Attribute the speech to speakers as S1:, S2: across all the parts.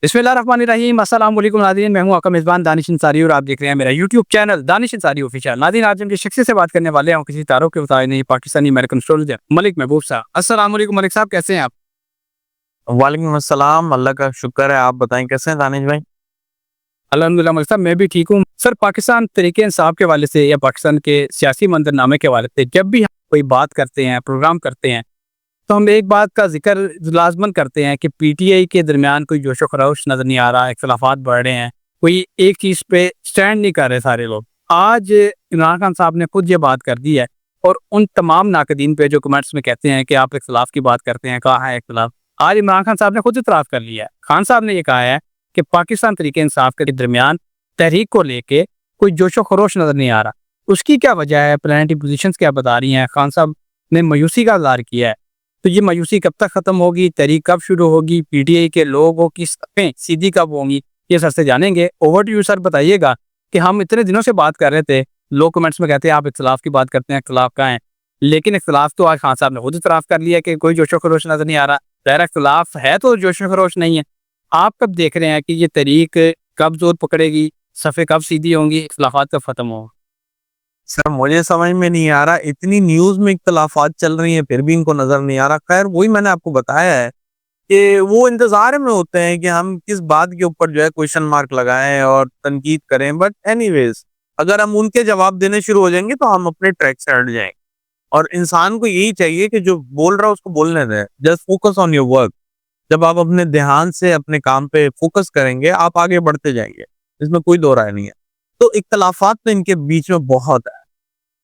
S1: बिस्मिल्लाहिर्रहमानिर्रहीम अस्सलाम वालेकुम नाज़रीन, मैं हूं आपका मेज़बान दानिश अंसारी और आप देख रहे हैं मेरा YouTube channel Danish Ansari official. नाज़रीन, आज हम जिस शख्स से बात करने वाले हैं किसी तारों के बताए नहीं पाकिस्तानी अमेरिकन एस्ट्रोलॉजर मलिक महबूब साहब। अस्सलाम वालेकुम मलिक साहब, कैसे हैं आप?
S2: वालेकुम अस्सलाम, अल्लाह का शुक्र है। आप बताएं कैसे हैं दानिश भाई?
S1: अल्हम्दुलिल्लाह मलिक साहब, मैं भी ठीक हूँ। सर, पाकिस्तान तरीके इंसाफ के हवाले से या पाकिस्तान के सियासी मंजरनामे के हवाले से जब भी हम कोई बात करते हैं, प्रोग्राम करते हैं, तो हम एक बात का ज़िक्र लाज़मन करते हैं कि पीटीआई के दरमियान कोई जोश-ओ-खरोश नज़र नहीं आ रहा, इख्तिलाफ़ात बढ़ रहे हैं, कोई एक चीज़ पे स्टैंड नहीं कर रहे सारे लोग। आज इमरान खान साहब ने खुद ये बात कर दी है और उन तमाम नाक़दीन पे जो कमेंट्स में कहते हैं कि आप इख्तिलाफ़ की बात करते हैं, कहाँ है इख्तिलाफ़? आज इमरान खान साहब ने खुद इतराफ़ कर लिया है। खान साहब ने ये कहा है कि पाकिस्तान तहरीक इंसाफ के दरमियान तहरीक को लेके कोई जोश-ओ-खरोश नज़र नहीं आ रहा। उसकी क्या वजह है? प्लानिटरी पोज़ीशंस क्या बता रही हैं? खान साहब ने मायूसी का इज़हार किया है। तो ये मायूसी कब तक खत्म होगी? तहरीक कब शुरू होगी? पीटीआई के लोगों की सफ़ें सीधी कब होंगी? ये सर से जानेंगे। ओवर टू यू सर, बताइएगा कि हम इतने दिनों से बात कर रहे थे, लोग कमेंट्स में कहते हैं आप इख्तिलाफ की बात करते हैं, इख्तिलाफ कहाँ है? लेकिन इख्तिलाफ तो आज खान साहब ने खुद इतराफ़ कर लिया कि कोई जोशो-खरोश नज़र नहीं आ रहा। ज़ाहिर है इख्तिलाफ है तो जोशो-खरोश नहीं है। आप कब देख रहे हैं कि ये तहरीक कब ज़ोर पकड़ेगी? सफ़ें कब सीधी होंगी? इख्तिलाफ़ात कब खत्म होगा?
S2: सर मुझे समझ में नहीं आ रहा, इतनी न्यूज़ में इख्तिलाफ़ात चल रही हैं फिर भी इनको नज़र नहीं आ रहा। ख़ैर वही मैंने आपको बताया है कि वो इंतज़ार में होते हैं कि हम किस बात के ऊपर जो है क्वेश्चन मार्क लगाएँ और तनकीद करें। बट एनीवेज़, अगर हम उनके जवाब देने शुरू हो जाएँगे तो हम अपने ट्रैक से हट जाएँगे। और इंसान को यही चाहिए कि जो बोल रहा है उसको बोलने दें। Just focus on your work. जब आप अपने ध्यान से अपने काम पे फोकस करेंगे, आप आगे बढ़ते जाएँगे। इसमें कोई दो राय नहीं है। तो इख्तिलाफ़ात तो इनके बीच में बहुत है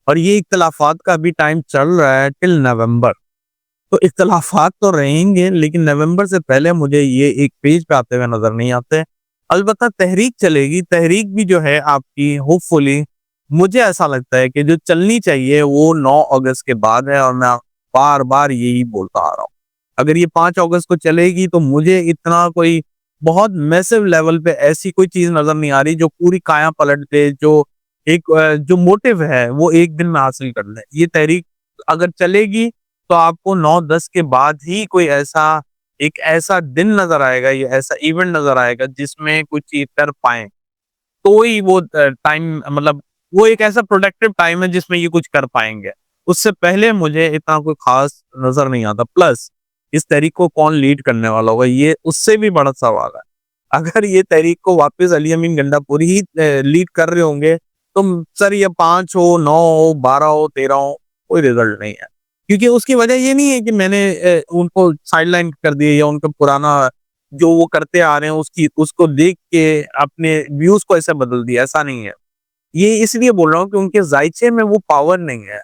S2: और ये इख्तिलाफ़ात का अभी टाइम चल रहा है टिल नवंबर। तो इख्तिलाफ़ात तो रहेंगे लेकिन नवंबर से पहले मुझे ये एक पेज पे आते हुए नज़र नहीं आते। अलबत्ता तहरीक चलेगी, तहरीक भी जो है आपकी होपफुली मुझे ऐसा लगता है कि जो चलनी चाहिए वो 9 अगस्त के बाद है और मैं बार-बार यही बोलता आ रहा हूँ। अगर ये 5 अगस्त को चलेगी तो मुझे इतना कोई बहुत मैसिव लेवल पे ऐसी कोई चीज़ नज़र नहीं आ रही जो पूरी काया पलट दे, जो एक जो मोटिव है वो एक दिन में हासिल कर लें। ये तहरीक अगर चलेगी तो आपको 9-10 के बाद ही कोई ऐसा दिन नज़र आएगा, ये ऐसा इवेंट नज़र आएगा जिसमें कुछ चीज़ कर पाएँ। तो ही वो टाइम मतलब वो एक ऐसा प्रोडक्टिव टाइम है जिसमें ये कुछ कर पाएँगे। उससे पहले मुझे इतना कोई ख़ास नज़र नहीं आता। प्लस इस तहरीक को कौन लीड करने वाला होगा, ये उससे भी बड़ा सवाल है। अगर ये तहरीक को वापस अली अमीन गंडापुरी ही लीड कर रहे होंगे, तो सर ये 5 हो, 9 हो, 12 हो, 13 हो, कोई रिज़ल्ट नहीं है। क्योंकि उसकी वजह ये नहीं है कि मैंने उनको साइडलाइन कर दिया या उनका पुराना जो वो करते आ रहे हैं उसकी उसको देख के अपने व्यूज़ को ऐसे बदल दिया, ऐसा नहीं है। ये इसलिए बोल रहा हूँ कि उनके ज़ायचे में वो पावर नहीं है।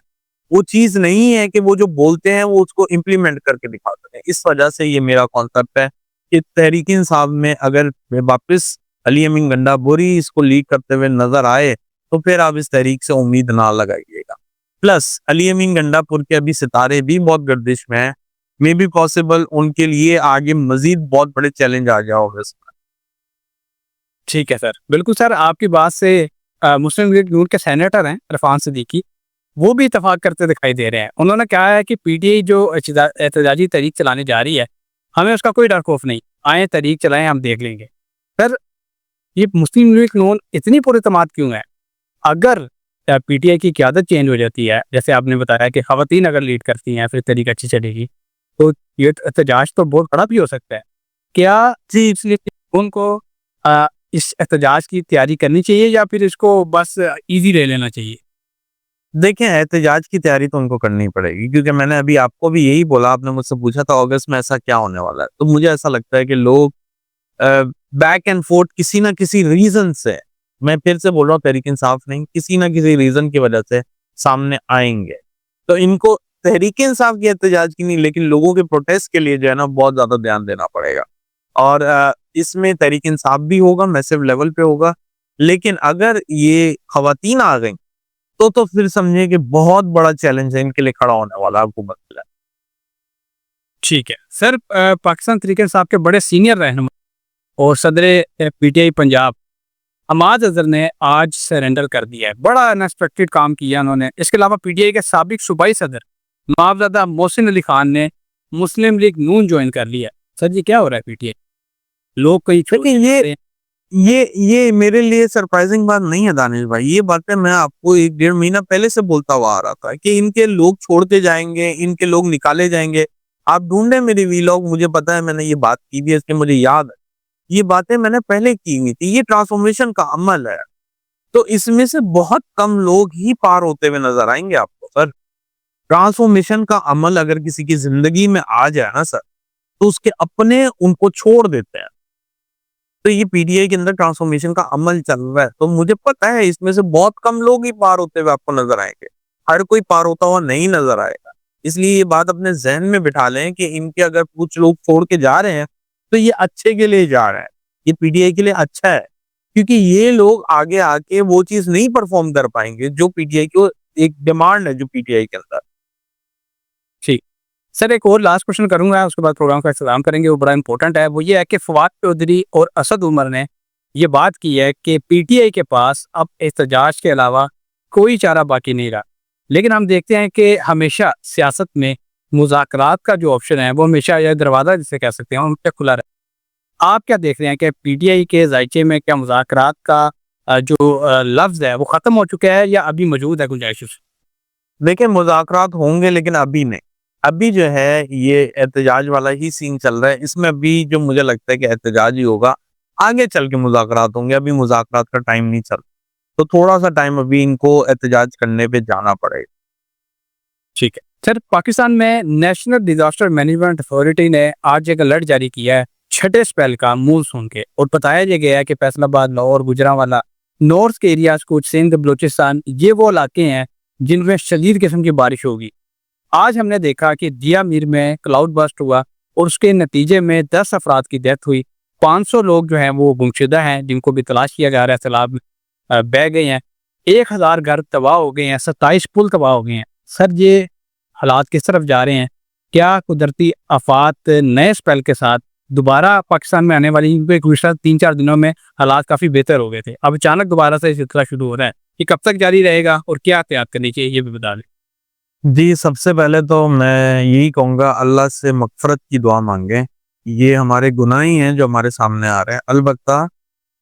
S2: वो चीज़ नहीं है कि वो जो बोलते हैं वो उसको इम्प्लीमेंट करके दिखाते हैं। इस वजह से ये मेरा कॉन्सेप्ट है कि तहरीक-ए-इंसाफ में अगर वापस अली अमीन गंडापुरी इसको लीड करते हुए नज़र आए, तो फिर आप इस तहरीक से उम्मीद ना लगाइएगा। प्लस अली अमीन गंडापुर के अभी सितारे भी बहुत गर्दिश में हैं। मे बी पॉसिबल उनके लिए आगे मज़ीद बहुत बड़े चैलेंज आ जाओ इसमें।
S1: ठीक है सर। बिल्कुल सर, आपकी बात से मुस्लिम लीग नून के सेनेटर हैं इरफान सिद्दीकी, वो भी इत्तेफ़ाक करते दिखाई दे रहे हैं। उन्होंने कहा है कि पीटीआई जो एहतजाजी तहरीक चलाने जा रही है, हमें उसका कोई डर खौफ नहीं। आएँ तहरीक चलाएँ, हम देख लेंगे। सर, ये मुस्लिम लीग नून इतनी पुरएतमाद क्यों है? अगर पीटीआई की क़यादत चेंज हो जाती है, जैसे आपने बताया कि ख़वातीन अगर लीड करती हैं, फिर तहरीक अच्छी चलेगी, तो ये एहतजाज तो बहुत बड़ा भी हो सकता है। क्या
S2: जी।
S1: इसलिए उनको इस एहतजाज की तैयारी करनी चाहिए या फिर इसको बस ईज़ी ले लेना चाहिए?
S2: देखें, एहतजाज की तैयारी तो उनको करनी पड़ेगी क्योंकि मैंने अभी आपको भी यही बोला, आपने मुझसे पूछा था अगस्त में ऐसा क्या होने वाला है। तो मुझे ऐसा लगता है कि लोग बैक एंड फोर्थ किसी ना किसी रीज़न से, मैं फिर से बोल रहा हूँ तहरीक-ए-इंसाफ नहीं, किसी ना किसी रीज़न की वजह से सामने आएँगे। तो इनको तहरीक-ए-इंसाफ की एहतजाज की नहीं लेकिन लोगों के प्रोटेस्ट के लिए जो है ना बहुत ज़्यादा ध्यान देना पड़ेगा। और इसमें तहरीक-ए-इंसाफ भी होगा, मैसिव लेवल पे होगा। लेकिन अगर ये ख़वातीन आ गईं तो फिर समझिए कि बहुत बड़ा चैलेंज है इनके लिए खड़ा होने वाला हुकूमत के लिए।
S1: ठीक है। सर, पाकिस्तान तहरीक इंसाफ के बड़े सीनियर रहनुमा और सदर पीटीआई पंजाब अमाद अज़हर ने आज सरेंडर कर दिया है। बड़ा अनएक्सपेक्टेड काम किया उन्होंने। इसके अलावा पीटीआई के साबिक सूबाई सदर नवाबज़ादा मोहसिन अली खान ने मुस्लिम लीग नून ज्वाइन कर लिया। सर, ये क्या हो रहा है पीटीआई? लोग कई
S2: लेकिन ये मेरे लिए सरप्राइजिंग बात नहीं है दानिश भाई। ये बातें मैं आपको 1 डेढ़ महीना पहले से बोलता हुआ आ रहा था कि इनके लोग छोड़ते जाएंगे, इनके लोग निकाले जाएंगे। आप ढूंढे मेरे वीलॉग, मुझे पता है मैंने ये बात की थी, इसलिए मुझे याद है। ये बातें मैंने पहले की हुई थी। ये ट्रांसफॉर्मेशन का अमल है, तो इसमें से बहुत कम लोग ही पार होते हुए नजर आएंगे आपको सर। ट्रांसफॉर्मेशन का अमल अगर किसी की जिंदगी में आ जाए ना सर, तो उसके अपने उनको छोड़ देते हैं। तो ये पीटीआई के अंदर ट्रांसफॉर्मेशन का अमल चल रहा है, तो मुझे पता है इसमें से बहुत कम लोग ही पार होते हुए आपको नजर आएंगे। हर कोई पार होता हुआ नहीं नजर आएगा। इसलिए ये बात अपने जहन में बिठा लें कि इनके अगर कुछ लोग छोड़ के जा रहे हैं, तो ये अच्छे के लिए जा रहा है। ये पीटीआई के लिए अच्छा है, क्योंकि ये लोग आगे आके वो चीज नहीं परफॉर्म कर पाएंगे जो पीटीआई को एक डिमांड है, जो पीटीआई के अंदर।
S1: ठीक। सर एक और लास्ट क्वेश्चन करूंगा, उसके बाद प्रोग्राम का इख्तिताम करेंगे। वो बड़ा इंपॉर्टेंट है। वो ये है कि फवाद चौधरी और असद उमर ने ये बात की है कि पीटीआई के पास अब एहतजाज के अलावा कोई चारा बाकी नहीं रहा। लेकिन हम देखते हैं कि हमेशा सियासत में मुज़ाकरात का जो ऑप्शन है वो हमेशा, या दरवाज़ा जिसे कह सकते हैं, वो हमेशा खुला रहता है। आप क्या देख रहे हैं कि पीटीआई के जायचे में क्या मुज़ाकरात का जो लफ्ज़ है वो ख़त्म हो चुका है या अभी मौजूद है गुंजाइश उसमें?
S2: देखिए मुज़ाकरात होंगे, लेकिन अभी नहीं। अभी जो है ये एहतजाज वाला ही सीन चल रहा है। इसमें अभी जो मुझे लगता है कि एहतजाज ही होगा। आगे चल के मुज़ाकरात होंगे, अभी मुज़ाकरात का टाइम नहीं चल। तो थोड़ा-सा टाइम अभी इनको एहतजाज करने पे जाना पड़ेगा।
S1: ठीक है। सर पाकिस्तान में नेशनल डिजास्टर मैनेजमेंट अथॉरिटी ने आज एक अलर्ट जारी किया है छठे स्पेल का मूनसून के, और बताया यह गया है कि फैसलाबाद, लाहौर, गुजरांवाला, नॉर्थ के एरियाज, कुछ सिंध, बलूचिस्तान, ये वो इलाके हैं जिनमें शदीद किस्म की बारिश होगी। आज हमने देखा कि दिया मीर में क्लाउड बस्ट हुआ और उसके नतीजे में 10 अफराद की डेथ हुई। 500 लोग जो हैं वो गुमशुदा हैं, जिनको भी तलाश किया जा रहा है, सैलाब में बह गए हैं। 1000 घर तबाह हो गए हैं, 27 पुल तबाह हो गए हैं। सर ये हालात किस तरफ जा रहे हैं? क्या कुदरती आफात नए स्पेल के साथ दोबारा पाकिस्तान में आने वाली, क्योंकि गुज़श्ता 3-4 दिनों में हालात काफ़ी बेहतर हो गए थे, अब अचानक दोबारा से सिलसिला शुरू हो रहा है। ये कब तक जारी रहेगा और क्या एहतियात करनी चाहिए, ये भी बता दें।
S2: जी, सबसे पहले तो मैं यही कहूँगा, अल्लाह से मग़फ़िरत की दुआ माँगे। ये हमारे गुनाह ही हैं जो हमारे सामने आ रहे हैं। अलबत्ता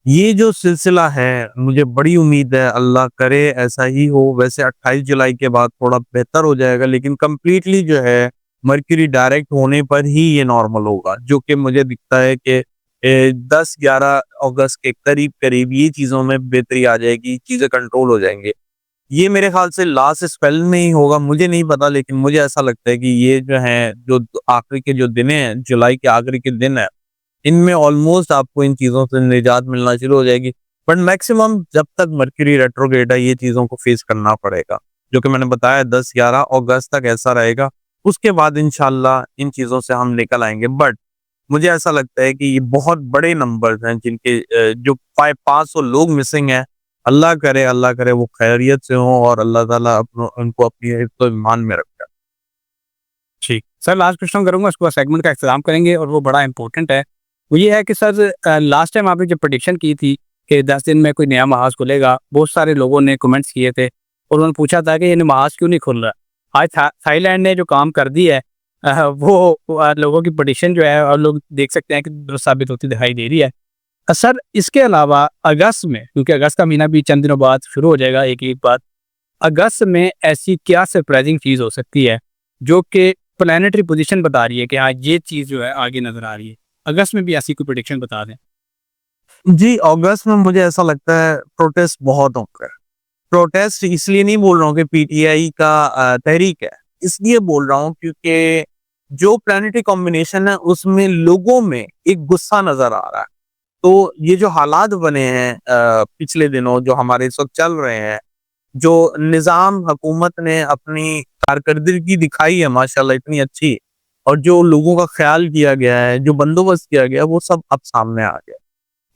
S2: ये जो सिलसिला है, मुझे बड़ी उम्मीद है अल्लाह करे ऐसा ही हो। वैसे 28 जुलाई के बाद थोड़ा बेहतर हो जाएगा, लेकिन कंप्लीटली जो है मर्क्यूरी डायरेक्ट होने पर ही ये नॉर्मल होगा, जो कि मुझे दिखता है कि 10-11 अगस्त के करीब-करीब ये चीज़ों में बेहतरी आ जाएगी, चीज़ें कंट्रोल हो जाएँगी। ये मेरे ख़्याल से लास्ट स्पेल में ही होगा, मुझे नहीं पता, लेकिन मुझे ऐसा लगता है कि ये जो है, जो आखिरी के जो दिन हैं, जुलाई के आखिरी के दिन हैं, इनमें ऑलमोस्ट आपको इन चीज़ों से निजात मिलना शुरू हो जाएगी। बट मैक्सिमम जब तक मर्क्यूरी रेट्रोग्रेड है, ये चीज़ों को फेस करना पड़ेगा, जो कि मैंने बताया 10-11 अगस्त तक ऐसा रहेगा। उसके बाद इंशाल्लाह इन चीज़ों से हम निकल आएँगे। बट मुझे ऐसा लगता है कि ये बहुत बड़े नंबर्स हैं जिनके जो 500 लोग मिसिंग हैं। अल्लाह करे वो खैरियत से हों और अल्लाह ताला उनको अपनी हिफ्ज़-ओ-ईमान में रखे।
S1: ठीक। सर लास्ट क्वेश्चन करूँगा, उसके बाद सेगमेंट का इख्तिताम करेंगे, और वो बड़ा इंपॉर्टेंट है। वो ये है कि सर लास्ट टाइम आपने जब प्रेडिक्शन की थी कि 10 दिन में कोई नया महाज खुलेगा, बहुत सारे लोगों ने कमेंट्स किए थे और उन्होंने पूछा था कि ये महाज क्यों नहीं खुल रहा। आज थाईलैंड ने जो काम कर दी है, लोगों की प्रेडिक्शन जो है, और लोग देख सकते हैं कि दुरुस्त साबित होती दिखाई दे रही है। सर इसके अलावा अगस्त में, क्योंकि अगस्त का महीना भी चंद दिनों बाद शुरू हो जाएगा, एक वीक बाद, अगस्त में ऐसी क्या सरप्राइजिंग चीज़ हो सकती है जो कि प्लानिटरी पोजीशन बता रही है कि हाँ ये चीज़ जो है आगे नजर आ रही है? अगस्त में भी ऐसी कोई प्रेडिक्शन बता दें।
S2: जी, अगस्त में मुझे ऐसा लगता है प्रोटेस्ट बहुत होंगे। प्रोटेस्ट इसलिए नहीं बोल रहा हूँ कि पीटीआई का तहरीक है, इसलिए बोल रहा हूँ क्योंकि जो प्लानिटरी कॉम्बिनेशन है उसमें लोगों में एक गुस्सा नजर आ रहा है। तो ये जो हालात बने हैं पिछले दिनों जो हमारे इस वक्त चल रहे हैं, जो निज़ाम हुकूमत ने अपनी कारकर्दगी दिखाई है माशाल्लाह इतनी अच्छी, और जो लोगों का ख्याल किया गया है, जो बंदोबस्त किया गया है, वो सब अब सामने आ गया।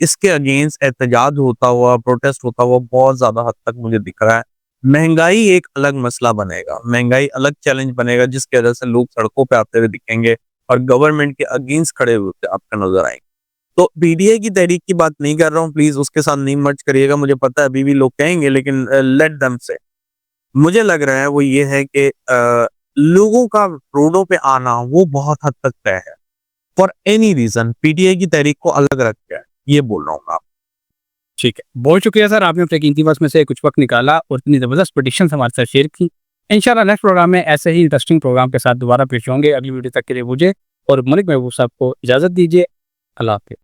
S2: इसके अगेंस्ट एहतजाज होता हुआ, प्रोटेस्ट होता हुआ बहुत ज्यादा हद तक मुझे दिख रहा है। महंगाई एक अलग मसला बनेगा, महंगाई अलग चैलेंज बनेगा, जिसकी वजह से लोग सड़कों पे आते हुए दिखेंगे और गवर्नमेंट के अगेंस्ट खड़े होते आपको नजर आएंगे। तो पीडीए की तहरीक की बात नहीं कर रहा हूँ, प्लीज उसके साथ नहीं मर्ज करिएगा। मुझे पता है अभी भी लोग कहेंगे, लेकिन लेट देम से। मुझे लग रहा है वो ये है कि लोगों का रोडों पे आना वो बहुत हद तक तय है। फॉर एनी रीजन पीटीआई की तहरीक को अलग रख के, ये बोल रहा हूँ मैं।
S1: ठीक है, बहुत शुक्रिया सर, आपने अपने कीमती वक्त में से कुछ वक्त निकाला और इतनी ज़बरदस्त प्रेडिक्शन हमारे साथ शेयर की। इंशाल्लाह नेक्स्ट प्रोग्राम में ऐसे ही इंटरेस्टिंग प्रोग्राम के साथ दोबारा पेश होंगे। अगली वीडियो तक के लिए मुझे और मलिक महबूब साहब को इजाज़त दीजिए। अल्लाह हाफ़िज़।